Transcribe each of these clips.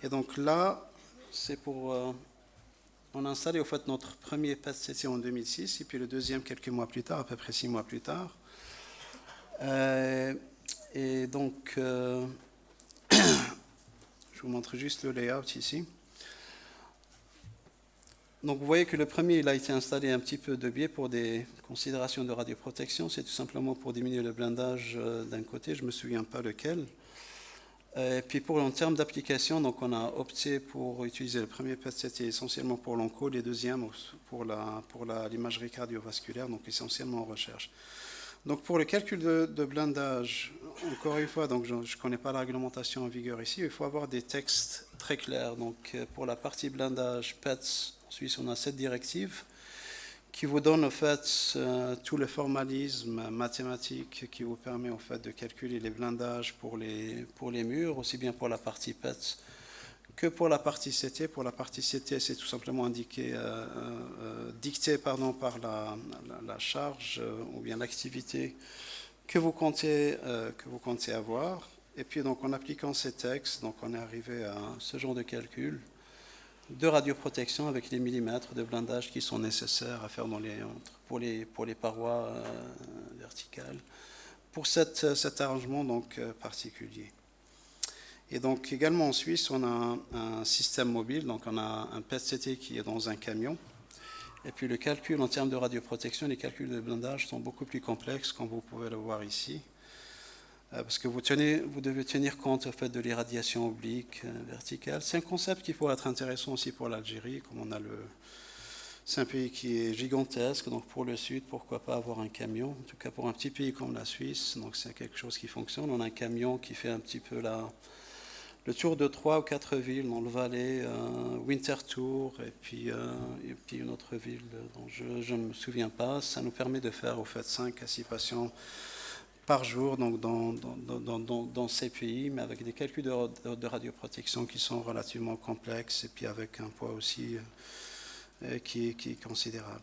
Et donc là, c'est pour... on a installé au fait notre premier PET-CT en 2006 et puis le deuxième quelques mois plus tard, à peu près 6 mois plus tard. Et donc, je vous montre juste le layout ici. Donc vous voyez que le premier, il a été installé un petit peu de biais pour des considérations de radioprotection. C'est tout simplement pour diminuer le blindage d'un côté, je ne me souviens pas lequel. Et puis en termes d'application, donc on a opté pour utiliser le premier PET-CT essentiellement pour l'onco, les deuxièmes pour l'imagerie cardiovasculaire, donc essentiellement en recherche. Donc pour le calcul de blindage, encore une fois, donc je ne connais pas la réglementation en vigueur ici, il faut avoir des textes très clairs. Donc pour la partie blindage PETS, en Suisse on a cette directive qui vous donne en fait tout le formalisme mathématique qui vous permet en fait de calculer les blindages pour les murs, aussi bien pour la partie PETS que pour la partie CT. Pour la partie CT, c'est tout simplement indiqué, dicté par la charge ou bien l'activité que vous comptez avoir. Et puis donc en appliquant ces textes, donc on est arrivé à ce genre de calcul de radioprotection avec les millimètres de blindage qui sont nécessaires à faire pour les parois verticales pour cet arrangement donc particulier. Et donc également en Suisse, on a un système mobile, donc on a un PET-CT qui est dans un camion. Et puis le calcul en termes de radioprotection, les calculs de blindage sont beaucoup plus complexes, comme vous pouvez le voir ici. Parce que vous devez tenir compte en fait, de l'irradiation oblique, verticale. C'est un concept qui pourrait être intéressant aussi pour l'Algérie, comme c'est un pays qui est gigantesque, donc pour le Sud, pourquoi pas avoir un camion. En tout cas pour un petit pays comme la Suisse, donc c'est quelque chose qui fonctionne. On a un camion qui fait un petit peu le tour de 3 ou 4 villes dans le Valais, Winterthur et puis une autre ville dont je ne me souviens pas. Ça nous permet de faire au fait 5 à 6 patients par jour donc dans ces pays, mais avec des calculs de radioprotection qui sont relativement complexes et puis avec un poids aussi qui est considérable.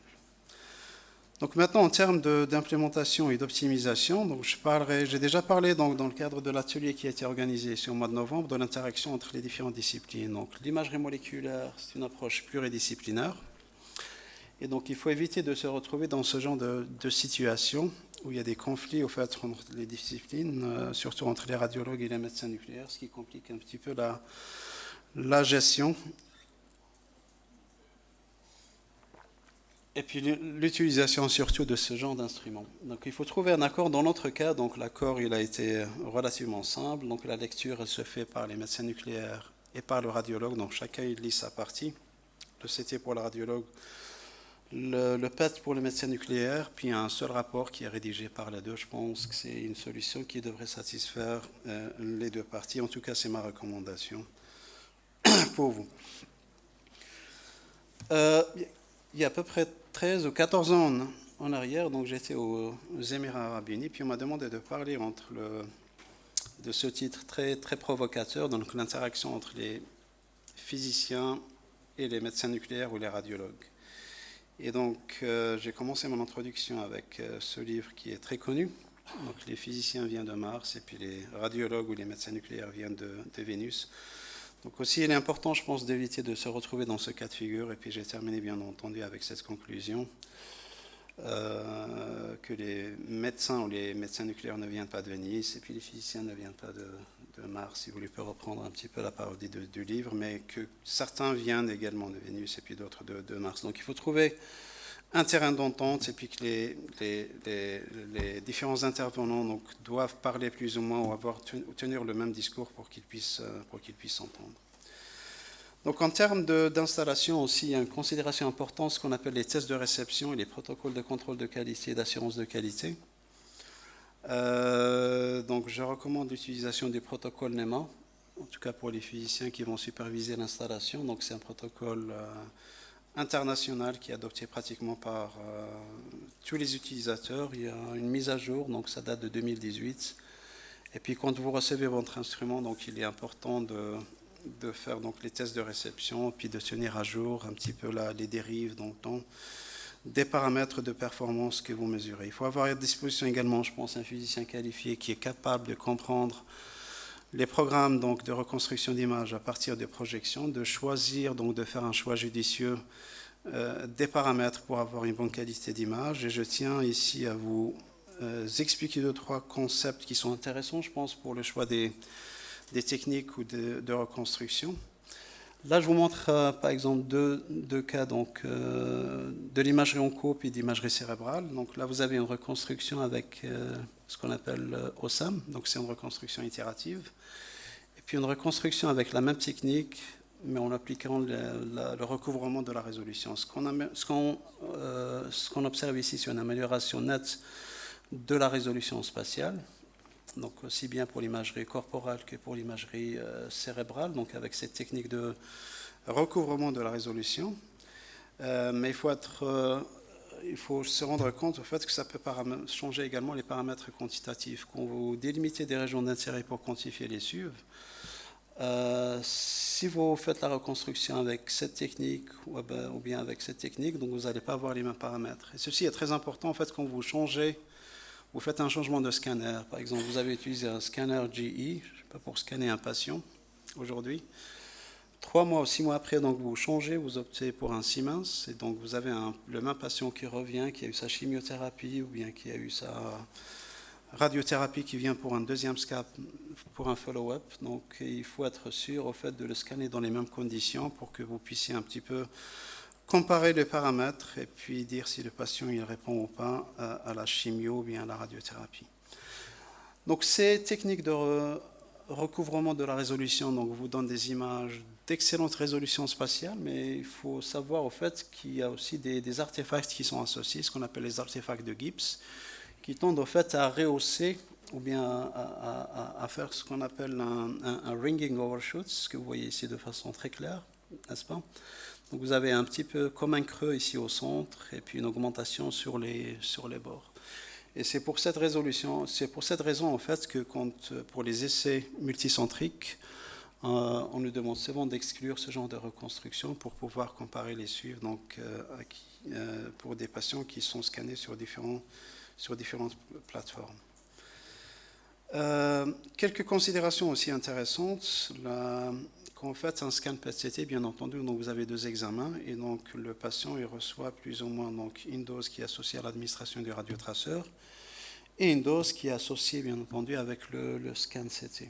Donc maintenant, en termes d'implémentation et d'optimisation, donc j'ai déjà parlé donc, dans le cadre de l'atelier qui a été organisé ici au mois de novembre de l'interaction entre les différentes disciplines. Donc l'imagerie moléculaire, c'est une approche pluridisciplinaire. Et donc il faut éviter de se retrouver dans ce genre de situation où il y a des conflits au fait, entre les disciplines, surtout entre les radiologues et les médecins nucléaires, ce qui complique un petit peu la gestion. Et puis l'utilisation surtout de ce genre d'instruments. Donc il faut trouver un accord. Dans notre cas, donc l'accord il a été relativement simple. Donc la lecture elle se fait par les médecins nucléaires et par le radiologue. Donc chacun il lit sa partie. Le CT pour le radiologue, le PET pour le médecin nucléaire, puis un seul rapport qui est rédigé par les deux. Je pense que c'est une solution qui devrait satisfaire les deux parties. En tout cas, c'est ma recommandation pour vous. Il y a à peu près 13 ou 14 ans en arrière, donc j'étais aux Émirats Arabes Unis, puis on m'a demandé de parler de ce titre très, très provocateur, donc l'interaction entre les physiciens et les médecins nucléaires ou les radiologues. Et donc j'ai commencé mon introduction avec ce livre qui est très connu. Donc les physiciens viennent de Mars et puis les radiologues ou les médecins nucléaires viennent de Vénus. Donc aussi, il est important, je pense, d'éviter de se retrouver dans ce cas de figure. Et puis j'ai terminé, bien entendu, avec cette conclusion que les médecins ou les médecins nucléaires ne viennent pas de Venise et puis les physiciens ne viennent pas de Mars, si vous voulez reprendre un petit peu la parodie du livre, mais que certains viennent également de Vénus et puis d'autres de Mars. Donc il faut trouver un terrain d'entente et puis que les différents intervenants donc, doivent parler plus ou moins ou tenir le même discours pour qu'ils puissent s'entendre. Donc en termes d'installation aussi, il y a une considération importante, ce qu'on appelle les tests de réception et les protocoles de contrôle de qualité et d'assurance de qualité. Donc je recommande l'utilisation du protocole NEMA, en tout cas pour les physiciens qui vont superviser l'installation. Donc c'est un protocole international qui est adopté pratiquement par tous les utilisateurs. Il y a une mise à jour, donc ça date de 2018. Et puis quand vous recevez votre instrument, donc il est important de faire donc les tests de réception, puis de tenir à jour un petit peu les dérives dans le temps, des paramètres de performance que vous mesurez. Il faut avoir à disposition également, je pense, un physicien qualifié qui est capable de comprendre les programmes donc, de reconstruction d'image à partir des projections, de choisir, donc de faire un choix judicieux des paramètres pour avoir une bonne qualité d'image. Et je tiens ici à vous expliquer 2-3 concepts qui sont intéressants, je pense, pour le choix des techniques ou de reconstruction. Là, je vous montre par exemple deux cas donc, de l'imagerie onco et d'imagerie cérébrale. Donc là, vous avez une reconstruction avec ce qu'on appelle OSAM, donc c'est une reconstruction itérative. Et puis une reconstruction avec la même technique, mais en appliquant le recouvrement de la résolution. Ce qu'on observe ici, c'est une amélioration nette de la résolution spatiale, donc aussi bien pour l'imagerie corporelle que pour l'imagerie cérébrale, donc avec cette technique de recouvrement de la résolution. Mais il faut se rendre compte au fait que ça peut changer également les paramètres quantitatifs. Quand vous délimitez des régions d'intérêt pour quantifier les SUV, si vous faites la reconstruction avec cette technique ou bien avec cette technique, donc vous n'allez pas avoir les mêmes paramètres. Et ceci est très important en fait quand vous faites un changement de scanner. Par exemple, vous avez utilisé un scanner GE, je sais pas, pour scanner un patient aujourd'hui. 3 mois ou 6 mois après, donc vous changez, vous optez pour un Siemens, et donc vous avez le même patient qui revient, qui a eu sa chimiothérapie ou bien qui a eu sa radiothérapie qui vient pour un deuxième scan, pour un follow-up. Donc il faut être sûr au fait de le scanner dans les mêmes conditions pour que vous puissiez un petit peu comparer les paramètres et puis dire si le patient il répond ou pas à la chimio ou bien à la radiothérapie. Donc ces techniques de recouvrement de la résolution donc, vous donnent des images d'excellente résolution spatiale, mais il faut savoir au fait qu'il y a aussi des artefacts qui sont associés, ce qu'on appelle les artefacts de Gibbs, qui tendent au fait à rehausser ou bien à faire ce qu'on appelle un ringing overshoot, ce que vous voyez ici de façon très claire, n'est-ce pas? Donc vous avez un petit peu comme un creux ici au centre et puis une augmentation sur les bords. Et c'est pour cette raison en fait que pour les essais multicentriques, on nous demande souvent d'exclure ce genre de reconstruction pour pouvoir comparer les suivre donc, pour des patients qui sont scannés sur différentes plateformes. Quelques considérations aussi intéressantes. Quand on fait un scan PET-CT, bien entendu, donc vous avez 2 examens et donc le patient il reçoit plus ou moins donc, une dose qui est associée à l'administration du radiotraceur et une dose qui est associée, bien entendu, avec le scan CT.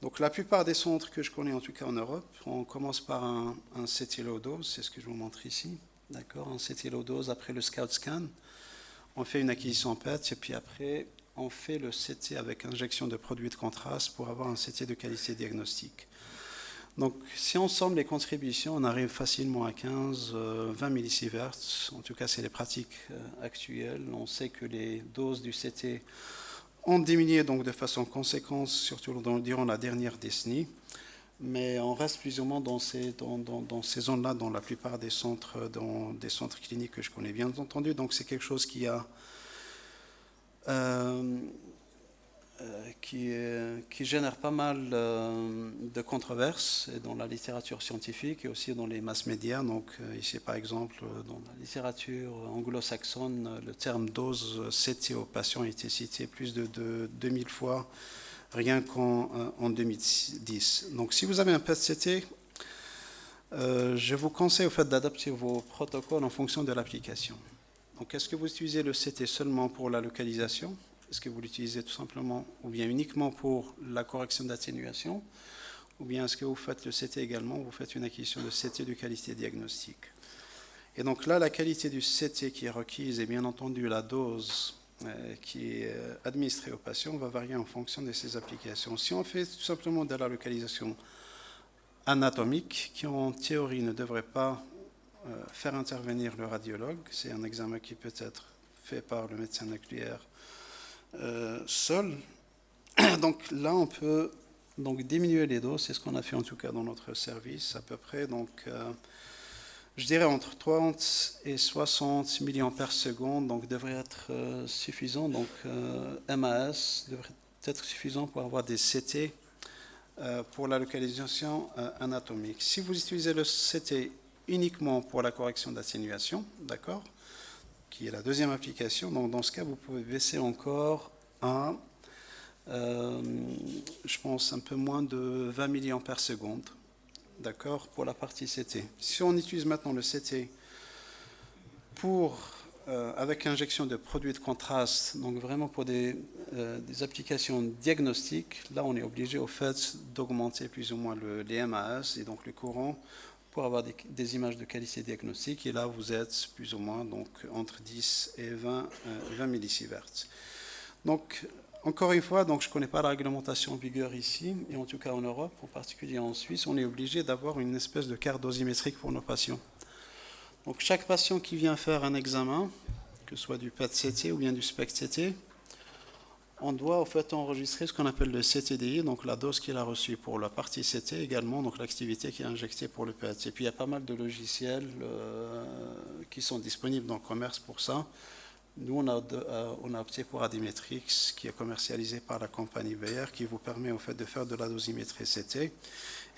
Donc la plupart des centres que je connais, en tout cas en Europe, on commence par un CT low dose, c'est ce que je vous montre ici, d'accord, un CT low dose après le scout scan. On fait une acquisition PET et puis après, on fait le CT avec injection de produits de contraste pour avoir un CT de qualité diagnostique. Donc, si on somme les contributions, on arrive facilement à 15-20 millisieverts. En tout cas, c'est les pratiques actuelles. On sait que les doses du CT ont diminué donc de façon conséquente, surtout durant la dernière décennie. Mais on reste plus ou moins dans ces zones-là, dans la plupart des centres cliniques que je connais bien entendu. Donc, c'est quelque chose qui génère pas mal de controverses dans la littérature scientifique et aussi dans les masses médias. Donc ici, par exemple, dans la littérature anglo-saxonne, le terme dose CT au patient a été cité plus de 2000 fois, rien qu'en 2010. Donc si vous avez un PET-CT, je vous conseille au fait d'adapter vos protocoles en fonction de l'application. Donc est-ce que vous utilisez le CT seulement pour la localisation ? Est-ce que vous l'utilisez tout simplement ou bien uniquement pour la correction d'atténuation? Ou bien est-ce que vous faites le CT également, vous faites une acquisition de CT de qualité diagnostique? Et donc là, la qualité du CT qui est requise et bien entendu la dose qui est administrée au patient va varier en fonction de ces applications. Si on fait tout simplement de la localisation anatomique, qui en théorie ne devrait pas faire intervenir le radiologue, c'est un examen qui peut être fait par le médecin nucléaire seul. Donc là, on peut donc diminuer les doses, c'est ce qu'on a fait en tout cas dans notre service, à peu près, donc je dirais entre 30 et 60 milliampères seconde, donc devrait être suffisant, donc MAS devrait être suffisant pour avoir des CT pour la localisation anatomique. Si vous utilisez le CT uniquement pour la correction d'atténuation, d'accord, qui est la deuxième application. Donc, dans ce cas, vous pouvez baisser encore à je pense un peu moins de 20 milliampères seconde, d'accord, pour la partie CT. Si on utilise maintenant le CT avec injection de produits de contraste, donc vraiment pour des applications diagnostiques, là on est obligé au fait d'augmenter plus ou moins les MAS et donc le courant pour avoir des images de qualité diagnostique. Et là vous êtes plus ou moins donc, entre 10 et 20 millisieverts. Donc encore une fois, donc, je ne connais pas la réglementation en vigueur ici, et en tout cas en Europe, en particulier en Suisse, on est obligé d'avoir une espèce de carte dosimétrique pour nos patients. Donc chaque patient qui vient faire un examen, que ce soit du PET-CT ou bien du SPECT-CT, on doit en fait enregistrer ce qu'on appelle le CTDI, donc la dose qu'il a reçue pour la partie CT également, donc l'activité qui est injectée pour le PET. Et puis il y a pas mal de logiciels qui sont disponibles dans le commerce pour ça. Nous, on a opté pour Adimetrix, qui est commercialisé par la compagnie Bayer, qui vous permet en fait de faire de la dosimétrie CT.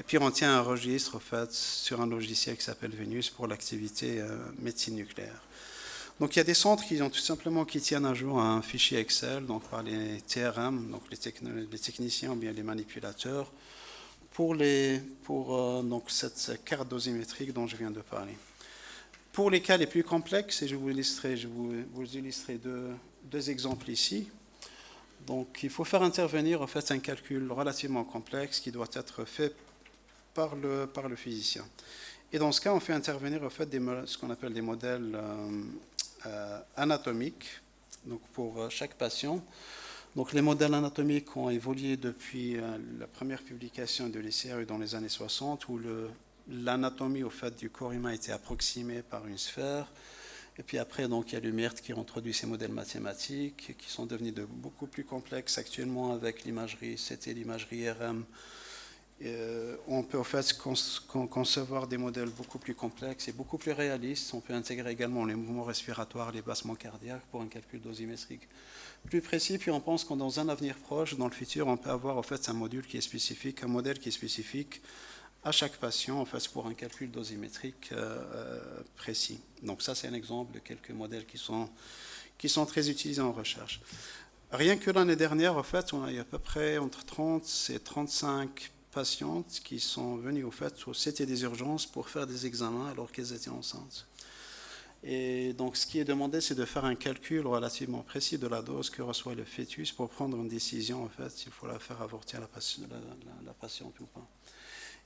Et puis on tient un registre en fait, sur un logiciel qui s'appelle Venus pour l'activité médecine nucléaire. Donc il y a des centres qui tiennent à jour un fichier Excel, donc par les TRM, donc les techniciens ou bien les manipulateurs, pour donc cette carte dosimétrique dont je viens de parler. Pour les cas les plus complexes, et je vous illustrer deux exemples ici. Donc il faut faire intervenir en fait un calcul relativement complexe qui doit être fait par le physicien. Et dans ce cas, on fait intervenir en fait ce qu'on appelle des modèles anatomiques, donc pour chaque patient. Donc les modèles anatomiques ont évolué depuis la première publication de l'ICRU dans les années 60, où l'anatomie au fait du corps humain était approximée par une sphère. Et puis après, donc, il y a Lumert qui a introduit ces modèles mathématiques qui sont devenus beaucoup plus complexes actuellement avec l'imagerie CT, l'imagerie RM. On peut en fait concevoir des modèles beaucoup plus complexes et beaucoup plus réalistes. On peut intégrer également les mouvements respiratoires, les battements cardiaques pour un calcul dosimétrique plus précis. Puis on pense que dans un avenir proche, dans le futur, on peut avoir en fait un modèle qui est spécifique à chaque patient en fait, pour un calcul dosimétrique précis. Donc ça, c'est un exemple de quelques modèles qui sont très utilisés en recherche. Rien que l'année dernière, en fait, on a eu à peu près entre 30 et 35 patientes qui sont venues au fait au CT des urgences pour faire des examens alors qu'elles étaient enceintes. Et donc ce qui est demandé, c'est de faire un calcul relativement précis de la dose que reçoit le fœtus pour prendre une décision en fait s'il faut la faire avorter à la patiente ou pas.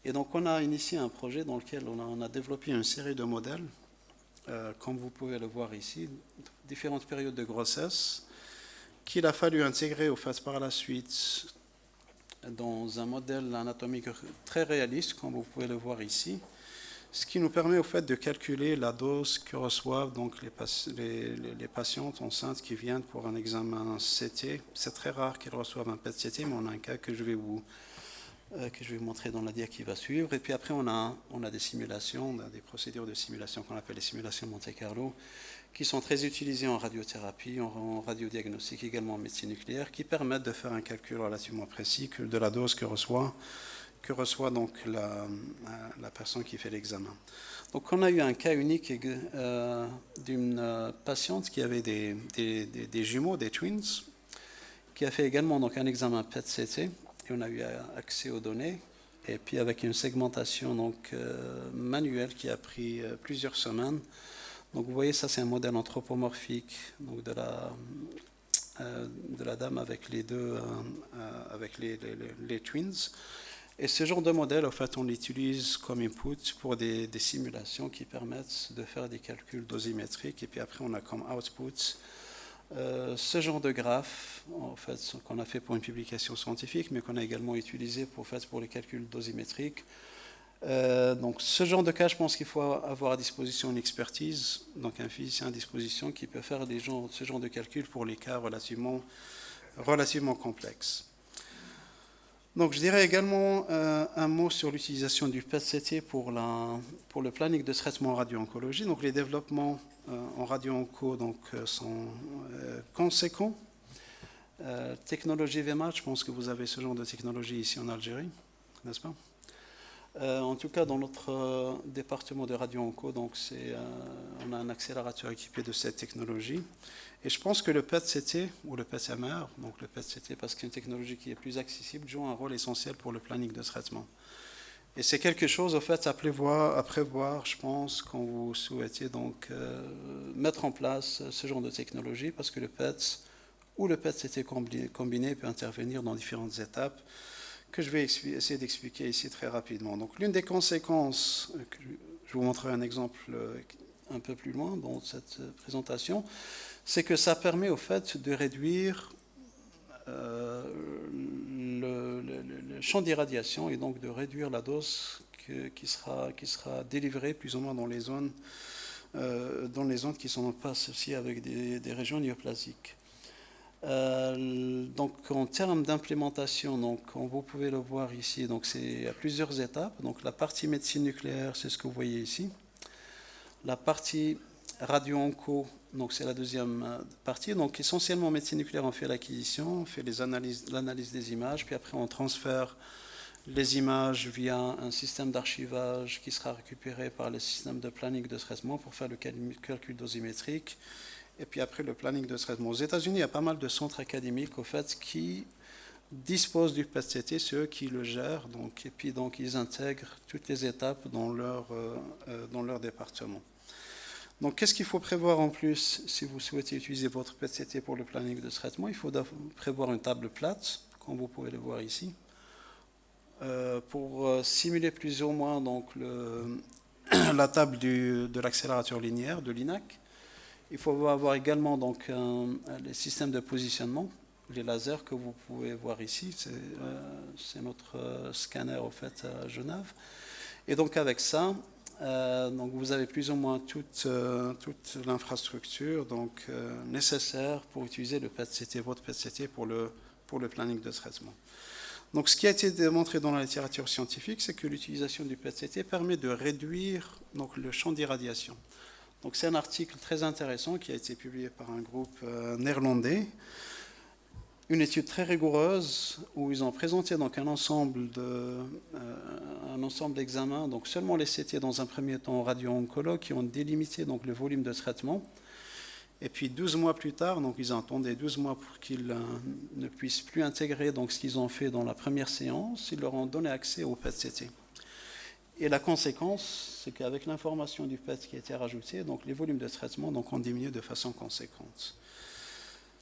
Et donc on a initié un projet dans lequel on a développé une série de modèles, comme vous pouvez le voir ici, différentes périodes de grossesse, qu'il a fallu intégrer au fait par la suite dans un modèle anatomique très réaliste, comme vous pouvez le voir ici, ce qui nous permet au fait de calculer la dose que reçoivent donc les patientes enceintes qui viennent pour un examen CT. C'est très rare qu'elles reçoivent un PET-CT, mais on a un cas que je vais vous montrer dans la dia qui va suivre. Et puis après, on a des simulations, des procédures de simulation qu'on appelle les simulations Monte-Carlo, qui sont très utilisées en radiothérapie, en radiodiagnostic, également en médecine nucléaire, qui permettent de faire un calcul relativement précis de la dose que reçoit donc la personne qui fait l'examen. Donc on a eu un cas unique d'une patiente qui avait des jumeaux, des twins, qui a fait également donc un examen PET-CT, et on a eu accès aux données, et puis avec une segmentation donc, manuelle qui a pris plusieurs semaines. Donc vous voyez, ça c'est un modèle anthropomorphique donc de la dame avec les deux, avec les twins. Et ce genre de modèle, en fait, on l'utilise comme input pour des simulations qui permettent de faire des calculs dosimétriques. Et puis après, on a comme output ce genre de graphe, en fait, qu'on a fait pour une publication scientifique, mais qu'on a également utilisé pour les calculs dosimétriques. Donc ce genre de cas, je pense qu'il faut avoir à disposition une expertise, donc un physicien à disposition qui peut faire ce genre de calcul pour les cas relativement complexes. Donc je dirais également un mot sur l'utilisation du PET-CT pour le planning de traitement en radio-oncologie. Donc les développements en radio-onco sont conséquents. Technologie VMAT, je pense que vous avez ce genre de technologie ici en Algérie, n'est-ce pas? En tout cas, dans notre département de radio-onco, donc on a un accélérateur équipé de cette technologie. Et je pense que le PET-CT, ou le PET-MR, donc le PET-CT parce qu'il y a une technologie qui est plus accessible, joue un rôle essentiel pour le planning de traitement. Et c'est quelque chose, au fait, à prévoir, je pense, quand vous souhaitez donc mettre en place ce genre de technologie, parce que le PET ou le PET-CT combiné peut intervenir dans différentes étapes que je vais essayer d'expliquer ici très rapidement. Donc l'une des conséquences, je vous montrerai un exemple un peu plus loin dans cette présentation, c'est que ça permet au fait de réduire le champ d'irradiation et donc de réduire la dose qui sera délivrée plus ou moins dans les zones qui ne sont pas associées avec des régions néoplasiques. Donc en termes d'implémentation, donc comme vous pouvez le voir ici, donc c'est à plusieurs étapes. Donc la partie médecine nucléaire, c'est ce que vous voyez ici. La partie radio-onco, donc c'est la deuxième partie. Donc essentiellement médecine nucléaire, on fait l'acquisition, on fait l'analyse des images, puis après on transfère les images via un système d'archivage qui sera récupéré par le système de planning de traitement pour faire le calcul dosimétrique. Et puis après le planning de traitement. Aux États-Unis, il y a pas mal de centres académiques au fait qui disposent du PET-CT, c'est eux qui le gèrent, donc, et puis donc ils intègrent toutes les étapes dans leur département. Donc qu'est-ce qu'il faut prévoir en plus si vous souhaitez utiliser votre PET-CT pour le planning de traitement? Il faut prévoir une table plate, comme vous pouvez le voir ici, pour simuler plus ou moins donc, la table de l'accélérateur linéaire, de l'INAC. Il faut avoir également donc les systèmes de positionnement, les lasers que vous pouvez voir ici. C'est notre scanner au fait à Genève. Et donc avec ça, donc vous avez plus ou moins toute l'infrastructure donc nécessaire pour utiliser le PET-CT, votre PET-CT pour le planning de traitement. Donc ce qui a été démontré dans la littérature scientifique, c'est que l'utilisation du PET-CT permet de réduire donc, le champ d'irradiation. Donc c'est un article très intéressant qui a été publié par un groupe néerlandais, une étude très rigoureuse où ils ont présenté donc un ensemble d'examens, donc seulement les CT dans un premier temps radio-oncologues qui ont délimité donc le volume de traitement. Et puis 12 mois plus tard, donc ils attendaient 12 mois pour qu'ils ne puissent plus intégrer donc ce qu'ils ont fait dans la première séance, ils leur ont donné accès au PET-CT. Et la conséquence, c'est qu'avec l'information du PET qui a été rajoutée, donc les volumes de traitement donc, ont diminué de façon conséquente.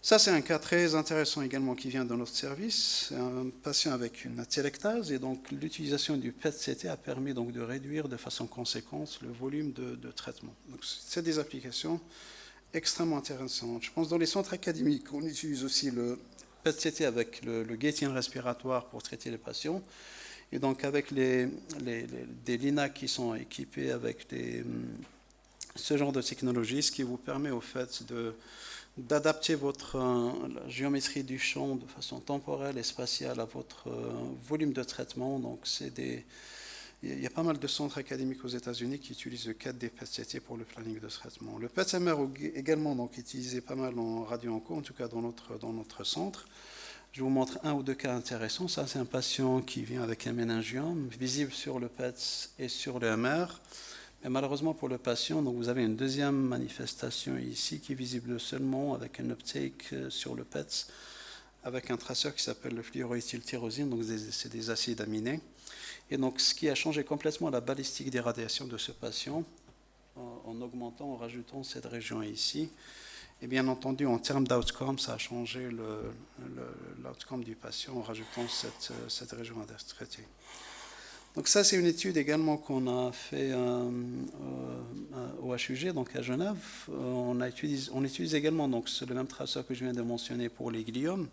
Ça, c'est un cas très intéressant également qui vient de notre service. C'est un patient avec une télectase, et donc l'utilisation du PET-CT a permis donc de réduire de façon conséquente le volume de traitement. Donc, c'est des applications extrêmement intéressantes. Je pense que dans les centres académiques, on utilise aussi le PET-CT avec le gating respiratoire pour traiter les patients. Et donc avec des LINAC qui sont équipés avec ce genre de technologie, ce qui vous permet au fait d'adapter votre géométrie du champ de façon temporelle et spatiale à votre volume de traitement. Donc il y a pas mal de centres académiques aux États-Unis qui utilisent le 4D PET-CT pour le planning de traitement. Le PET-MR également donc utilisé pas mal en radio-onco, en tout cas dans notre centre. Je vous montre un ou deux cas intéressants. Ça, c'est un patient qui vient avec un méningiome visible sur le PET et sur le MR. Mais malheureusement pour le patient, donc vous avez une deuxième manifestation ici qui est visible seulement avec un uptake sur le PET avec un traceur qui s'appelle le fluoroéthyltyrosine, donc c'est des acides aminés. Et donc ce qui a changé complètement la balistique des radiations de ce patient en augmentant, en rajoutant cette région ici. Et bien entendu, en termes d'outcome, ça a changé l'outcome du patient en rajoutant cette région à traiter. Donc ça, c'est une étude également qu'on a fait au HUG, donc à Genève. On utilise également donc, le même traceur que je viens de mentionner pour les gliomes.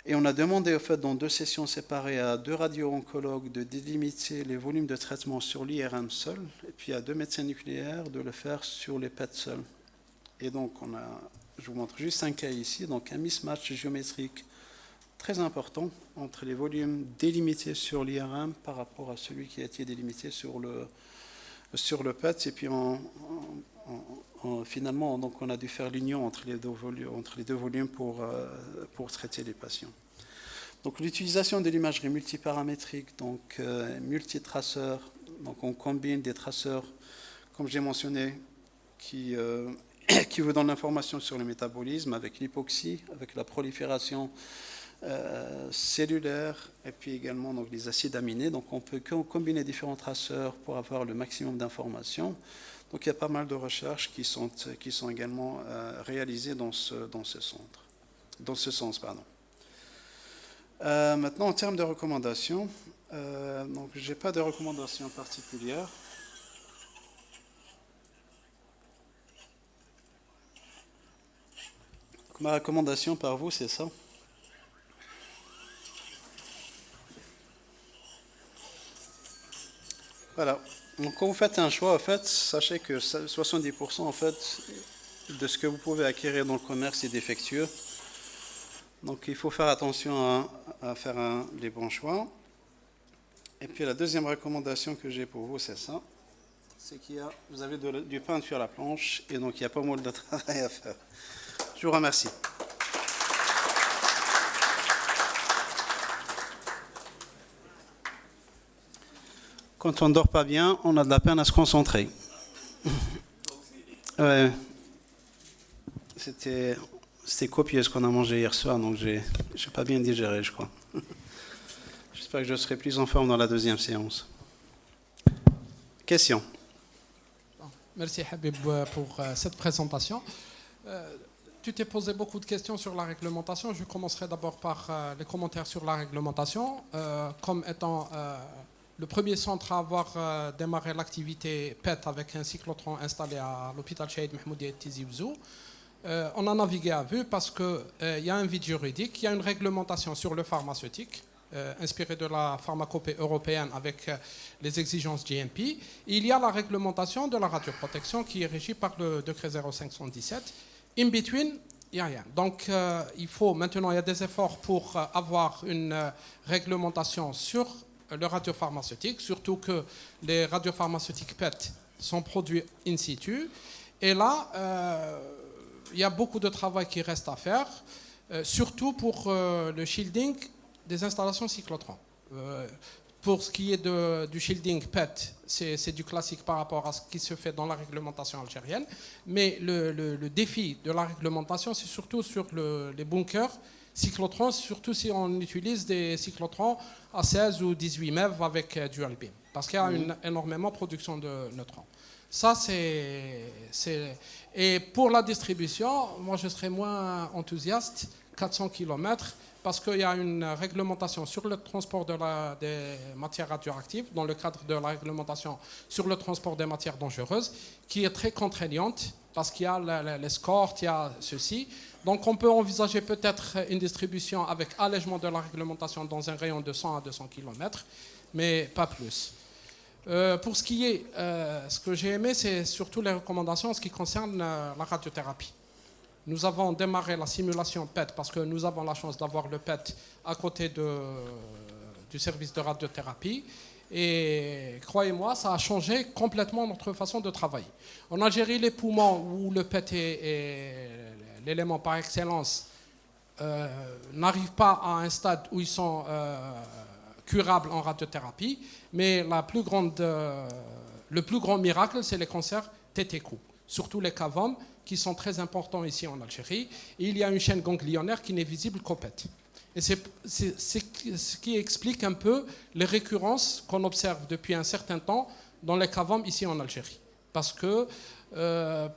Et on a demandé, en fait, dans 2 sessions séparées, à 2 radio-oncologues de délimiter les volumes de traitement sur l'IRM seul, et puis à 2 médecins nucléaires de le faire sur les PET seuls. Et donc, je vous montre juste un cas ici, donc un mismatch géométrique très important entre les volumes délimités sur l'IRM par rapport à celui qui a été délimité sur le PET. Et puis, finalement, donc, on a dû faire l'union entre les deux volumes pour traiter les patients. Donc l'utilisation de l'imagerie multiparamétrique, donc multitraceur, donc on combine des traceurs, comme j'ai mentionné, qui vous donnent l'information sur le métabolisme avec l'hypoxie, avec la prolifération cellulaire et puis également donc, les acides aminés. Donc on peut combiner différents traceurs pour avoir le maximum d'informations. Donc il y a pas mal de recherches qui sont également réalisées dans ce sens. Maintenant, en termes de recommandations, donc je n'ai pas de recommandations particulières. Donc, ma recommandation par vous, c'est ça. Voilà. Donc, quand vous faites un choix, en fait, sachez que 70% en fait, de ce que vous pouvez acquérir dans le commerce est défectueux. Donc, il faut faire attention à faire les bons choix. Et puis, la deuxième recommandation que j'ai pour vous, c'est ça. C'est vous avez du pain sur la planche et donc il y a pas mal de travail à faire. Je vous remercie. Quand on ne dort pas bien, on a de la peine à se concentrer. Ouais. C'était copieux ce qu'on a mangé hier soir, donc je n'ai pas bien digéré, je crois. J'espère que je serai plus en forme dans la deuxième séance. Question. Merci Habib pour cette présentation. Tu t'es posé beaucoup de questions sur la réglementation. Je commencerai d'abord par les commentaires sur la réglementation. Comme étant le premier centre à avoir démarré l'activité PET avec un cyclotron installé à l'hôpital Cheikh Mahmoudi Tizi Ouzou, on a navigué à vue parce qu'il y a un vide juridique, il y a une réglementation sur le pharmaceutique, inspirée de la pharmacopée européenne avec les exigences GMP. Il y a la réglementation de la radioprotection qui est régie par le décret 0517. In between, il n'y a rien. Donc, maintenant, il y a des efforts pour avoir une réglementation sur le radiopharmaceutique, surtout que les radiopharmaceutiques PET sont produits in situ. Et là, il y a beaucoup de travail qui reste à faire, surtout pour le shielding des installations cyclotrons. Pour ce qui est du shielding PET, c'est du classique par rapport à ce qui se fait dans la réglementation algérienne. Mais le défi de la réglementation, c'est surtout sur les bunkers cyclotrons, surtout si on utilise des cyclotrons à 16 ou 18 MeV avec dual beam, parce qu'il y a énormément de production de neutrons. Ça, Et pour la distribution, moi, je serais moins enthousiaste, 400 km, parce qu'il y a une réglementation sur le transport des matières radioactives, dans le cadre de la réglementation sur le transport des matières dangereuses, qui est très contraignante, parce qu'il y a l'escorte, il y a ceci. Donc on peut envisager peut-être une distribution avec allègement de la réglementation dans un rayon de 100 à 200 km, mais pas plus. Pour ce qui est, ce que j'ai aimé, c'est surtout les recommandations en ce qui concerne la radiothérapie. Nous avons démarré la simulation PET parce que nous avons la chance d'avoir le PET à côté du service de radiothérapie. Et croyez-moi, ça a changé complètement notre façon de travailler. En Algérie, les poumons, où le PET est l'élément par excellence, n'arrivent pas à un stade où ils sont curables en radiothérapie, mais le plus grand miracle, c'est les cancers TTQ, surtout les CAVOM, qui sont très importants ici en Algérie. Et il y a une chaîne ganglionnaire qui n'est visible qu'au PET. Et c'est ce qui explique un peu les récurrences qu'on observe depuis un certain temps dans les CAVOM ici en Algérie. Parce que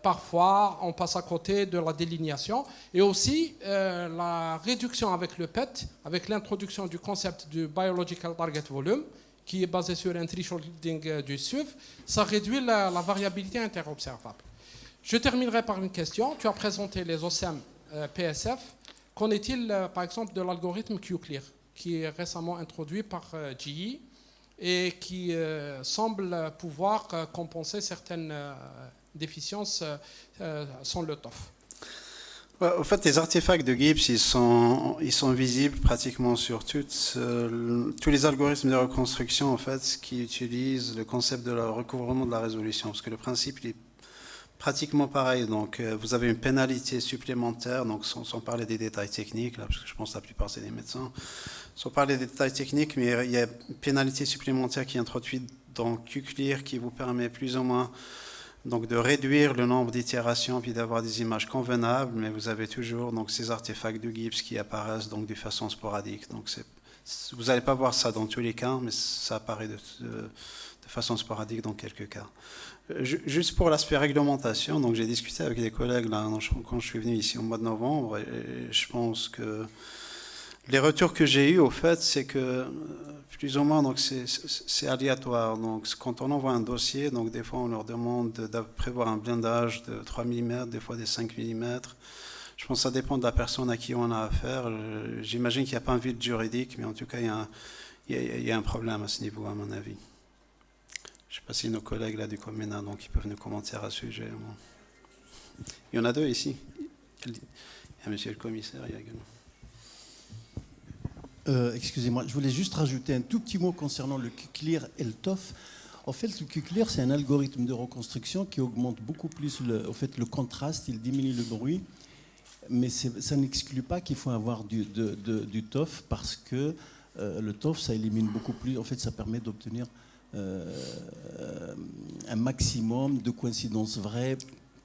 parfois, on passe à côté de la délinéation. Et aussi, la réduction avec le PET, avec l'introduction du concept du Biological Target Volume, qui est basé sur un thresholding du SUV, ça réduit la variabilité interobservable. Je terminerai par une question. Tu as présenté les OSEM PSF. Qu'en est-il, par exemple, de l'algorithme QClear, qui est récemment introduit par GE et qui semble pouvoir compenser certaines déficiences sans le TOF? En fait, les artefacts de Gibbs, ils sont visibles pratiquement sur tous les algorithmes de reconstruction en fait, qui utilisent le concept de recouvrement de la résolution. Parce que le principe il est pratiquement pareil. Donc, vous avez une pénalité supplémentaire, donc sans parler des détails techniques, là, parce que je pense que la plupart c'est des médecins. Sans parler des détails techniques, mais il y a une pénalité supplémentaire qui est introduite dans QClear qui vous permet plus ou moins donc, de réduire le nombre d'itérations puis d'avoir des images convenables, mais vous avez toujours donc, ces artefacts de Gibbs qui apparaissent donc, de façon sporadique. Donc, vous n'allez pas voir ça dans tous les cas, mais ça apparaît de façon sporadique dans quelques cas. Juste pour l'aspect réglementation, donc j'ai discuté avec des collègues là, quand je suis venu ici au mois de novembre, et je pense que les retours que j'ai eus, au fait, c'est que plus ou moins, donc c'est aléatoire. Donc, quand on envoie un dossier, donc des fois on leur demande de prévoir un blindage de 3 mm, des fois des 5 mm. Je pense que ça dépend de la personne à qui on a affaire. J'imagine qu'il n'y a pas un vide juridique, mais en tout cas, il y a un problème à ce niveau, à mon avis. Je ne sais pas si nos collègues là du Comena, donc ils peuvent nous commenter à ce sujet. Il y en a deux ici. Il y a monsieur le commissaire, il y a également. Excusez-moi, je voulais juste rajouter un tout petit mot concernant le QClear et le TOF. En fait, le QClear, c'est un algorithme de reconstruction qui augmente beaucoup plus le contraste, il diminue le bruit, mais ça n'exclut pas qu'il faut avoir du TOF parce que le TOF, ça élimine beaucoup plus, en fait, ça permet d'obtenir un maximum de coïncidences vraies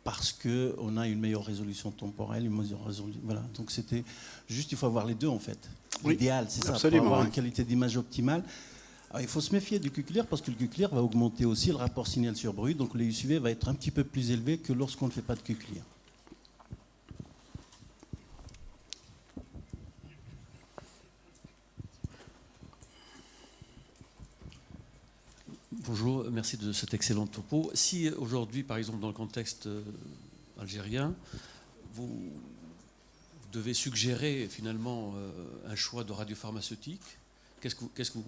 parce qu'on a une meilleure résolution temporelle, une meilleure résolution, voilà. Donc c'était juste, il faut avoir les deux en fait. L'idéal, c'est ça, pour avoir une qualité d'image optimale. Alors, il faut se méfier du QClear parce que le QClear va augmenter aussi le rapport signal sur bruit, donc le UCV va être un petit peu plus élevé que lorsqu'on ne fait pas de QClear. Bonjour, merci de cet excellent topo. Si aujourd'hui, par exemple, dans le contexte algérien, vous devez suggérer finalement un choix de radiopharmaceutique, qu'est-ce que vous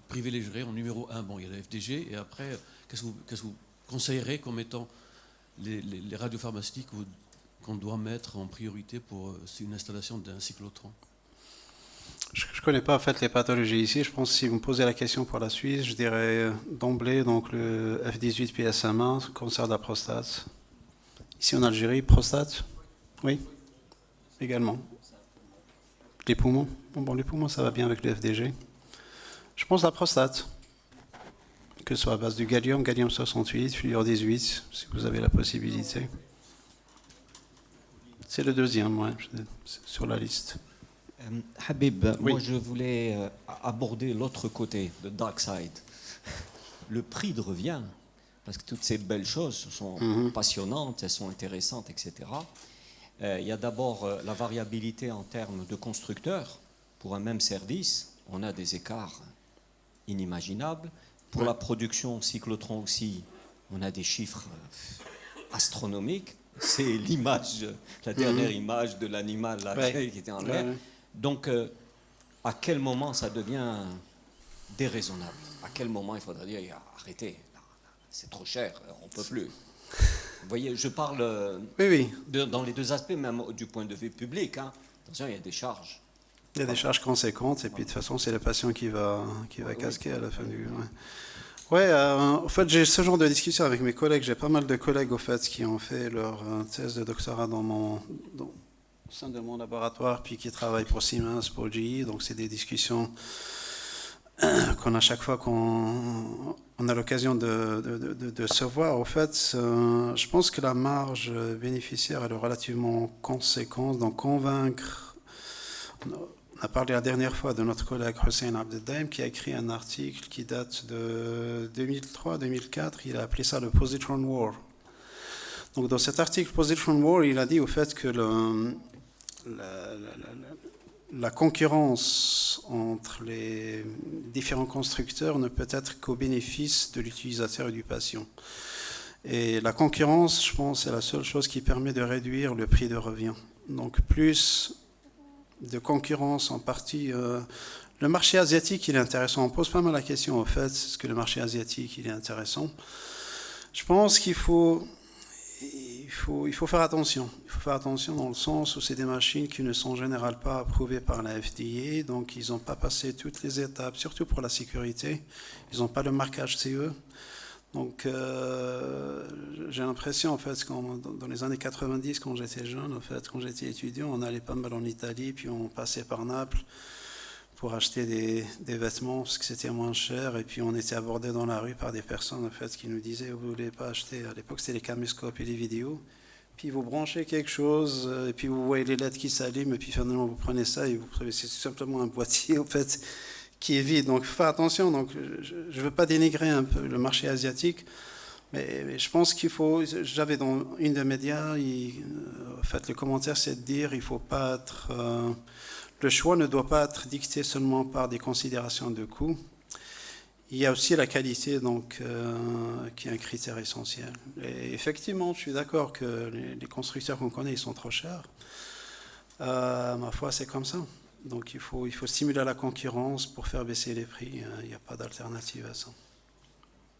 privilégierez en numéro 1? Bon, il y a la FDG, et après, qu'est-ce que vous conseillerez comme étant les radiopharmaceutiques qu'on doit mettre en priorité pour une installation d'un cyclotron? Je ne connais pas en fait les pathologies ici. Je pense que si vous me posez la question pour la Suisse, je dirais d'emblée donc le F18 PSMA, cancer de la prostate. Ici en Algérie, prostate, oui, également. Les poumons, bon les poumons ça va bien avec le FDG. Je pense la prostate, que ce soit à base du gallium 68, fluor 18, si vous avez la possibilité. C'est le deuxième, ouais, sur la liste. Habib, oui. Moi je voulais aborder l'autre côté, le dark side. Le prix de revient, parce que toutes ces belles choses sont passionnantes, elles sont intéressantes, etc. Il y a d'abord la variabilité en termes de constructeurs. Pour un même service, on a des écarts inimaginables. Pour la production cyclotron aussi, on a des chiffres astronomiques. C'est l'image, la dernière image de l'animal qui était en l'air. Donc, à quel moment ça devient déraisonnable? À quel moment il faudrait dire arrêtez, c'est trop cher, on ne peut plus. Vous voyez, je parle dans les deux aspects, même du point de vue public. Hein. Attention, il y a des charges. Il y a des charges conséquentes, et puis de toute façon, c'est le patient qui va casquer à la fin du... en fait, j'ai ce genre de discussion avec mes collègues. J'ai pas mal de collègues, au fait, qui ont fait leur thèse de doctorat au sein de mon laboratoire, puis qui travaillent pour Siemens, pour GE. Donc, c'est des discussions qu'on a chaque fois qu'on a l'occasion de se voir. Au fait, je pense que la marge bénéficiaire elle est relativement conséquente. Donc, convaincre... On a parlé la dernière fois de notre collègue Hussein Abdeldaim qui a écrit un article qui date de 2003-2004. Il a appelé ça le Positron War. Donc, dans cet article Positron War, il a dit au fait que la concurrence entre les différents constructeurs ne peut être qu'au bénéfice de l'utilisateur et du patient. Et la concurrence, je pense, c'est la seule chose qui permet de réduire le prix de revient. Donc, plus de concurrence en partie. Le marché asiatique, il est intéressant. On pose pas mal la question, au fait, est-ce que le marché asiatique, il est intéressant? Je pense qu'il faut faire attention. Il faut faire attention dans le sens où c'est des machines qui ne sont en général pas approuvées par la FDA, donc ils n'ont pas passé toutes les étapes, surtout pour la sécurité. Ils n'ont pas le marquage CE. Donc, j'ai l'impression, en fait, dans les années 90, quand j'étais jeune, en fait, quand j'étais étudiant, on allait pas mal en Italie, puis on passait par Naples pour acheter des vêtements, parce que c'était moins cher, et puis on était abordé dans la rue par des personnes, en fait, qui nous disaient, vous voulez pas acheter, à l'époque, c'était les caméscopes et les vidéos, puis vous branchez quelque chose, et puis vous voyez les lettres qui s'allument, et puis finalement, vous prenez ça, et vous prenez, c'est tout simplement un boîtier, en fait, qui est vide. Donc, faites attention. Donc, je ne veux pas dénigrer un peu le marché asiatique, mais je pense qu'il faut. J'avais dans une des médias, en fait, le commentaire, c'est de dire, il faut pas être. Le choix ne doit pas être dicté seulement par des considérations de coût. Il y a aussi la qualité, donc, qui est un critère essentiel. Et effectivement, je suis d'accord que les constructeurs qu'on connaît, ils sont trop chers. Ma foi, c'est comme ça. Donc il faut stimuler la concurrence pour faire baisser les prix. Il n'y a pas d'alternative à ça.